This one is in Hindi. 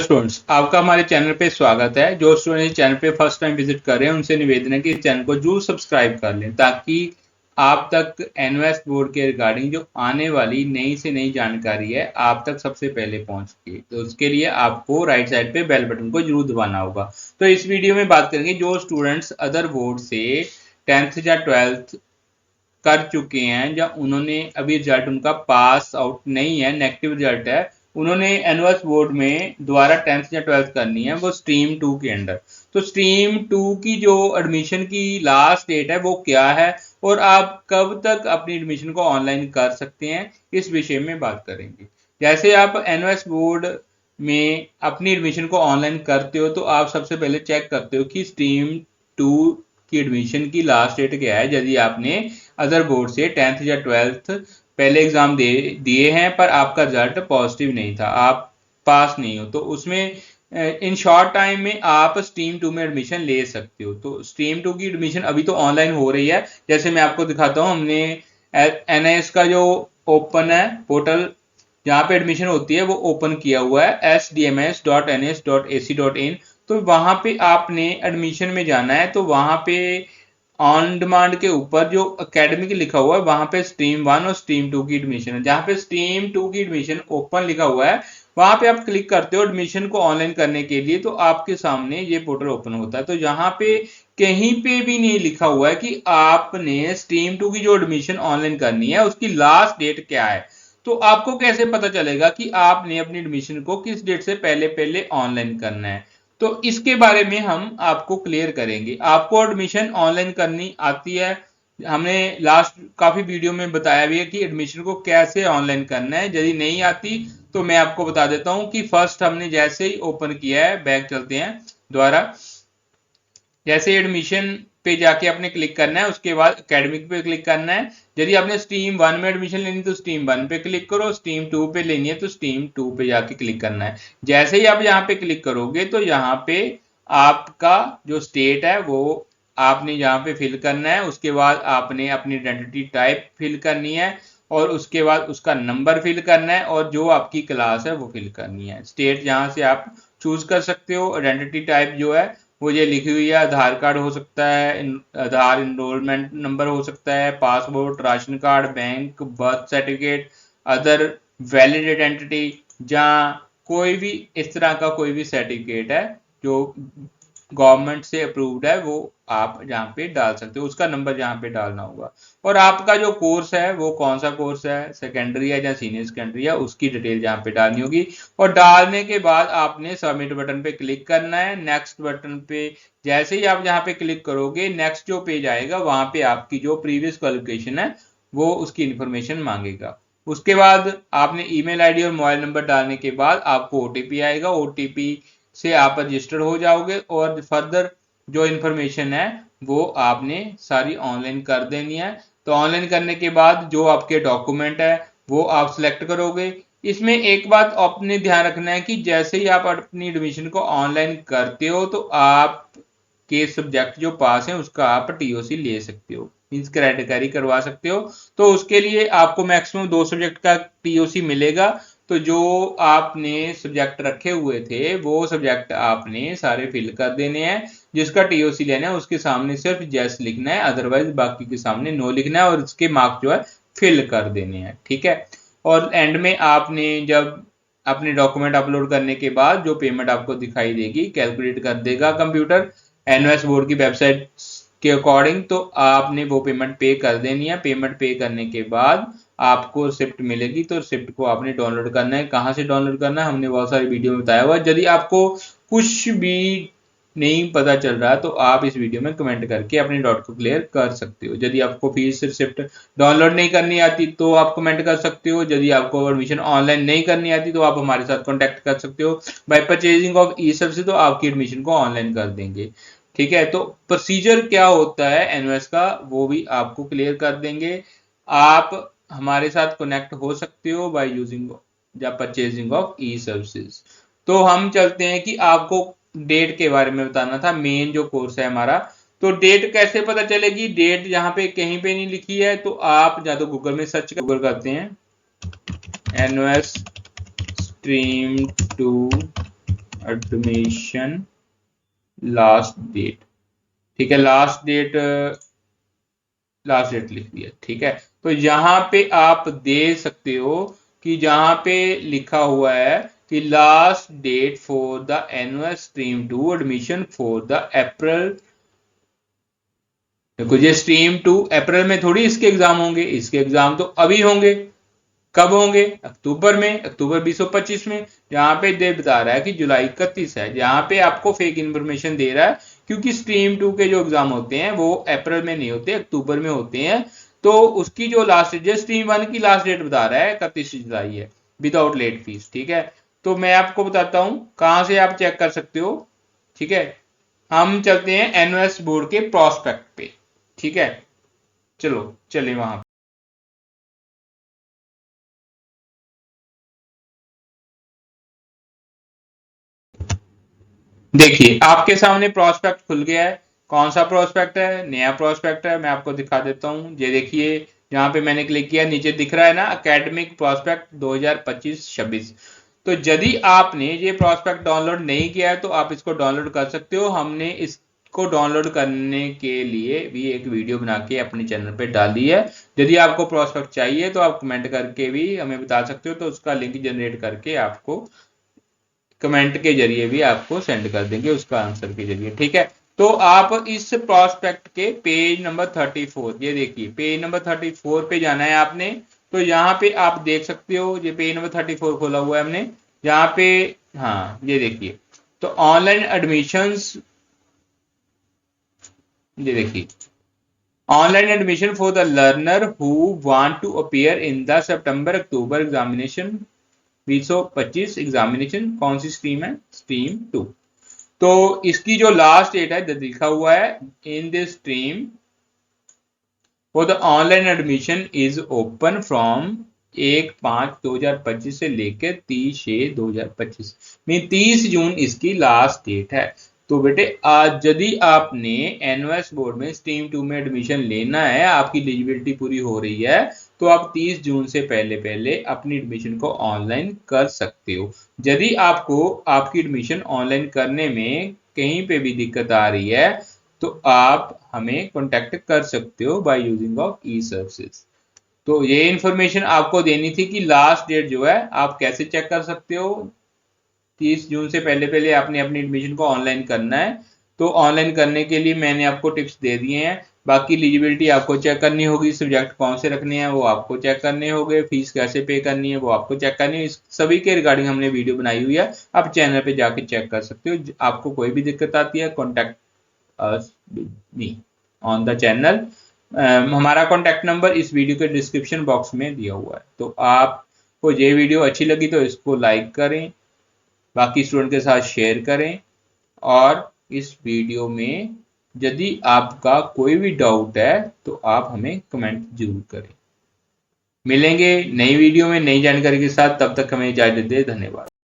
स्टूडेंट्स, आपका हमारे चैनल पे स्वागत है। जो स्टूडेंट इस चैनल पे फर्स्ट टाइम विजिट कर रहे हैं उनसे निवेदन है कि इस चैनल को जरूर सब्सक्राइब कर लें ताकि आप तक एनओएस बोर्ड के रिगार्डिंग जो आने वाली नई से नई जानकारी है आप तक सबसे पहले पहुंच सके। तो उसके लिए आपको राइट साइड पे बेल बटन को जरूर दबाना होगा। तो इस वीडियो में बात करेंगे जो स्टूडेंट्स अदर बोर्ड से 10th या 12th कर चुके हैं या उन्होंने अभी रिजल्ट उनका पास आउट नहीं है, नेगेटिव रिजल्ट है, उन्होंने एनओएस बोर्ड में दोबारा 10th या 12th करनी है वो स्ट्रीम 2 के अंडर। तो स्ट्रीम 2 की जो एडमिशन की लास्ट डेट है वो क्या है और आप कब तक अपनी एडमिशन को ऑनलाइन कर सकते हैं, इस विषय में बात करेंगे। जैसे आप एनओएस बोर्ड में अपनी एडमिशन को ऑनलाइन करते हो तो आप सबसे पहले चेक करते हो कि स्ट्रीम 2 की एडमिशन की लास्ट डेट क्या है। यदि आपने अदर बोर्ड से 10th या 12th पहले एग्जाम दिए हैं पर आपका रिजल्ट पॉजिटिव नहीं था, आप पास नहीं हो, तो उसमें इन शॉर्ट टाइम में आप स्ट्रीम 2 में एडमिशन ले सकते हो। तो स्ट्रीम 2 की एडमिशन अभी तो ऑनलाइन हो रही है। जैसे मैं आपको दिखाता हूँ, हमने एनआईएस का जो ओपन है पोर्टल जहाँ पे एडमिशन होती है वो ओपन किया हुआ है sdms.ns.ac.in। तो वहां पे आपने एडमिशन में जाना है, तो वहां पे ऑन डिमांड के ऊपर जो एकेडमिक लिखा हुआ है वहां पे स्ट्रीम 1 और स्ट्रीम 2 की एडमिशन है। जहां पे स्ट्रीम 2 की एडमिशन ओपन लिखा हुआ है वहां पे आप क्लिक करते हो एडमिशन को ऑनलाइन करने के लिए, तो आपके सामने ये पोर्टल ओपन होता है। तो यहाँ पे कहीं पे भी नहीं लिखा हुआ है कि आपने स्ट्रीम 2 की जो एडमिशन ऑनलाइन करनी है उसकी लास्ट डेट क्या है। तो आपको कैसे पता चलेगा कि आपने अपनी एडमिशन को किस डेट से पहले पहले ऑनलाइन करना है? तो इसके बारे में हम आपको क्लियर करेंगे। आपको एडमिशन ऑनलाइन करनी आती है, हमने लास्ट काफी वीडियो में बताया भी है कि एडमिशन को कैसे ऑनलाइन करना है। यदि नहीं आती तो मैं आपको बता देता हूं कि फर्स्ट हमने जैसे ही ओपन किया है, बैक चलते हैं दोबारा, जैसे एडमिशन पे जाके आपने क्लिक करना है, उसके बाद एकेडमिक पे क्लिक करना है। यदि आपने स्ट्रीम 1 में एडमिशन लेनी तो स्ट्रीम 1 पे क्लिक करो, स्ट्रीम 2 पे लेनी है तो स्ट्रीम 2 पे जाके क्लिक करना है। जैसे ही आप यहाँ पे क्लिक करोगे तो यहाँ पे आपका जो स्टेट है वो आपने यहाँ पे फिल करना है। उसके बाद आपने अपनी आइडेंटिटी टाइप फिल करनी है और उसके बाद उसका नंबर फिल करना है और जो आपकी क्लास है वो फिल करनी है। स्टेट यहाँ से आप चूज कर सकते हो। आइडेंटिटी टाइप जो है वो ये लिखी हुई है, आधार कार्ड हो सकता है, आधार इनरोलमेंट नंबर हो सकता है, passport, ration card, bank, birth certificate, other valid identity, जहाँ कोई भी इस तरह का कोई भी सर्टिफिकेट है जो गवर्नमेंट से अप्रूव्ड है वो आप यहाँ पे डाल सकते हो, उसका नंबर यहाँ पे डालना होगा। और आपका जो कोर्स है वो कौन सा कोर्स है, सेकेंडरी है या सीनियर सेकेंडरी है, उसकी डिटेल यहाँ पे डालनी होगी। और डालने के बाद आपने सबमिट बटन पे क्लिक करना है। नेक्स्ट बटन पे जैसे ही आप यहाँ पे क्लिक करोगे नेक्स्ट जो पेज आएगा वहां पे आपकी जो प्रीवियस क्वालिफिकेशन है वो उसकी इंफॉर्मेशन मांगेगा। उसके बाद आपने ईमेल आईडी और मोबाइल नंबर डालने के बाद आपको ओटीपी आएगा, ओटीपी से आप रजिस्टर हो जाओगे और फर्दर जो इन्फॉर्मेशन है वो आपने सारी ऑनलाइन कर देनी है। तो ऑनलाइन करने के बाद जो आपके डॉक्यूमेंट है वो आप सिलेक्ट करोगे। इसमें एक बात आपने ध्यान रखना है कि जैसे ही आप अपनी एडमिशन को ऑनलाइन करते हो तो आप के सब्जेक्ट जो पास है उसका आप टीओसी ले सकते हो, मीन्स क्रेडिट कैरी करवा सकते हो। तो उसके लिए आपको मैक्सिमम 2 सब्जेक्ट का टीओसी मिलेगा। तो जो आपने सब्जेक्ट रखे हुए थे वो सब्जेक्ट आपने सारे फिल कर देने हैं। जिसका टीओसी लेना है उसके सामने सिर्फ यस लिखना है, अदरवाइज बाकी के सामने नो लिखना है और इसके मार्क्स जो है फिल कर देने हैं, ठीक है। और एंड में आपने जब अपने डॉक्यूमेंट अपलोड करने के बाद जो पेमेंट आपको दिखाई देगी कैलकुलेट कर देगा कंप्यूटर एनओएस बोर्ड की वेबसाइट के अकॉर्डिंग, तो आपने वो पेमेंट पे कर देनी है। पेमेंट पे करने के बाद आपको रिसिप्ट मिलेगी, तो रिसिप्ट को आपने डाउनलोड करना है। कहाँ से डाउनलोड करना है हमने बहुत सारी वीडियो में बताया हुआ है। यदि आपको कुछ भी नहीं पता चल रहा तो आप इस वीडियो में कमेंट करके अपने डाउट को क्लियर कर सकते हो। यदि आपको फीस रिसिप्ट डाउनलोड नहीं करनी आती तो आप कमेंट कर सकते हो। यदि आपको एडमिशन ऑनलाइन नहीं करनी आती तो आप हमारे साथ कॉन्टेक्ट कर सकते हो। Bye purchasing of E service तो आपकी एडमिशन को ऑनलाइन कर देंगे, ठीक है। तो प्रोसीजर क्या होता है एनओएस का वो भी आपको क्लियर कर देंगे। आप हमारे साथ कनेक्ट हो सकते हो बाय यूजिंग या परचेजिंग ऑफ ई सर्विसेज। तो हम चलते हैं कि आपको डेट के बारे में बताना था, मेन जो कोर्स है हमारा। तो डेट कैसे पता चलेगी? डेट यहाँ पे कहीं पे नहीं लिखी है, तो आप या तो गूगल में सर्च गूगल करते हैं NOS stream 2 admission last date, ठीक है, लास्ट डेट लिख दिया, ठीक है। तो यहां पे आप दे सकते हो कि जहां पे लिखा हुआ है कि last date for the annual stream 2 admission for the April, देखो ये स्ट्रीम 2 अप्रैल में थोड़ी इसके एग्जाम होंगे, इसके एग्जाम तो अभी होंगे। कब होंगे? अक्टूबर में, अक्टूबर 2025 में। यहाँ पे दे बता रहा है कि जुलाई 31 है, यहाँ पे आपको फेक इंफॉर्मेशन दे रहा है, क्योंकि स्ट्रीम 2 के जो एग्जाम होते हैं वो अप्रैल में नहीं होते, अक्टूबर में होते हैं। तो उसकी जो लास्ट डेट, स्ट्रीम 1 की लास्ट डेट बता रहा है 31 जुलाई है, विदाउट लेट फीस, ठीक है। तो मैं आपको बताता हूं कहां से आप चेक कर सकते हो, ठीक है। हम चलते हैं एनओएस बोर्ड के प्रोस्पेक्ट पे, ठीक है। चलो चले वहां। देखिए आपके सामने प्रोस्पेक्ट खुल गया है। कौन सा प्रोस्पेक्ट है? नया प्रोस्पेक्ट है। मैं आपको दिखा देता हूं, ये देखिए यहाँ पे मैंने क्लिक किया, नीचे दिख रहा है ना एकेडमिक प्रोस्पेक्ट 2025-26। तो यदि आपने ये प्रोस्पेक्ट डाउनलोड नहीं किया है तो आप इसको डाउनलोड कर सकते हो। हमने इसको डाउनलोड करने के लिए भी एक वीडियो बना के अपने चैनल पे डाल दी है। यदि आपको प्रोस्पेक्ट चाहिए तो आप कमेंट करके भी हमें बता सकते हो, तो उसका लिंक जनरेट करके आपको कमेंट के जरिए भी आपको सेंड कर देंगे, उसका आंसर के जरिए, ठीक है। तो आप इस प्रोस्पेक्ट के पेज नंबर 34, ये देखिए पेज नंबर 34 पे जाना है आपने। तो यहाँ पे आप देख सकते हो, ये पेज नंबर 34 खोला हुआ है हमने, यहाँ पे, हाँ ये देखिए। तो ऑनलाइन एडमिशंस, ये देखिए, online admission for the learner who want to appear in the September October examination 2025 examination. कौन सी स्ट्रीम है? स्ट्रीम 2। तो इसकी जो लास्ट डेट है लिखा हुआ है, in this stream for the online admission is open from 1/5/2025 से लेकर 30/6/2025 में, 30 जून इसकी लास्ट डेट है। तो बेटे आज यदि आपने एनओएस बोर्ड में स्ट्रीम 2 में एडमिशन लेना है, आपकी एलिजिबिलिटी पूरी हो रही है, तो आप 30 जून से पहले पहले अपनी एडमिशन को ऑनलाइन कर सकते हो। यदि आपको आपकी एडमिशन ऑनलाइन करने में कहीं पे भी दिक्कत आ रही है तो आप हमें कांटेक्ट कर सकते हो by using of E services. तो ये इन्फॉर्मेशन आपको देनी थी कि लास्ट डेट जो है आप कैसे चेक कर सकते हो। 30 जून से पहले पहले आपने अपनी एडमिशन को ऑनलाइन करना है। तो ऑनलाइन करने के लिए मैंने आपको टिप्स दे दिए हैं। बाकी एलिजिबिलिटी आपको चेक करनी होगी, सब्जेक्ट कौन से रखने हैं वो आपको चेक करने होंगे, फीस कैसे पे करनी है वो आपको चेक करनी है। इस सभी के रिगार्डिंग हमने वीडियो बनाई हुई है, आप चैनल पे जाके चेक कर सकते हो। आपको कोई भी दिक्कत आती है, contact us me on the channel. हमारा कॉन्टेक्ट नंबर इस वीडियो के डिस्क्रिप्शन बॉक्स में दिया हुआ है। तो आपको ये वीडियो अच्छी लगी तो इसको लाइक करें, बाकी स्टूडेंट के साथ शेयर करें, और इस वीडियो में यदि आपका कोई भी डाउट है तो आप हमें कमेंट जरूर करें। मिलेंगे नई वीडियो में नई जानकारी के साथ, तब तक हमें इजाजत दें। धन्यवाद।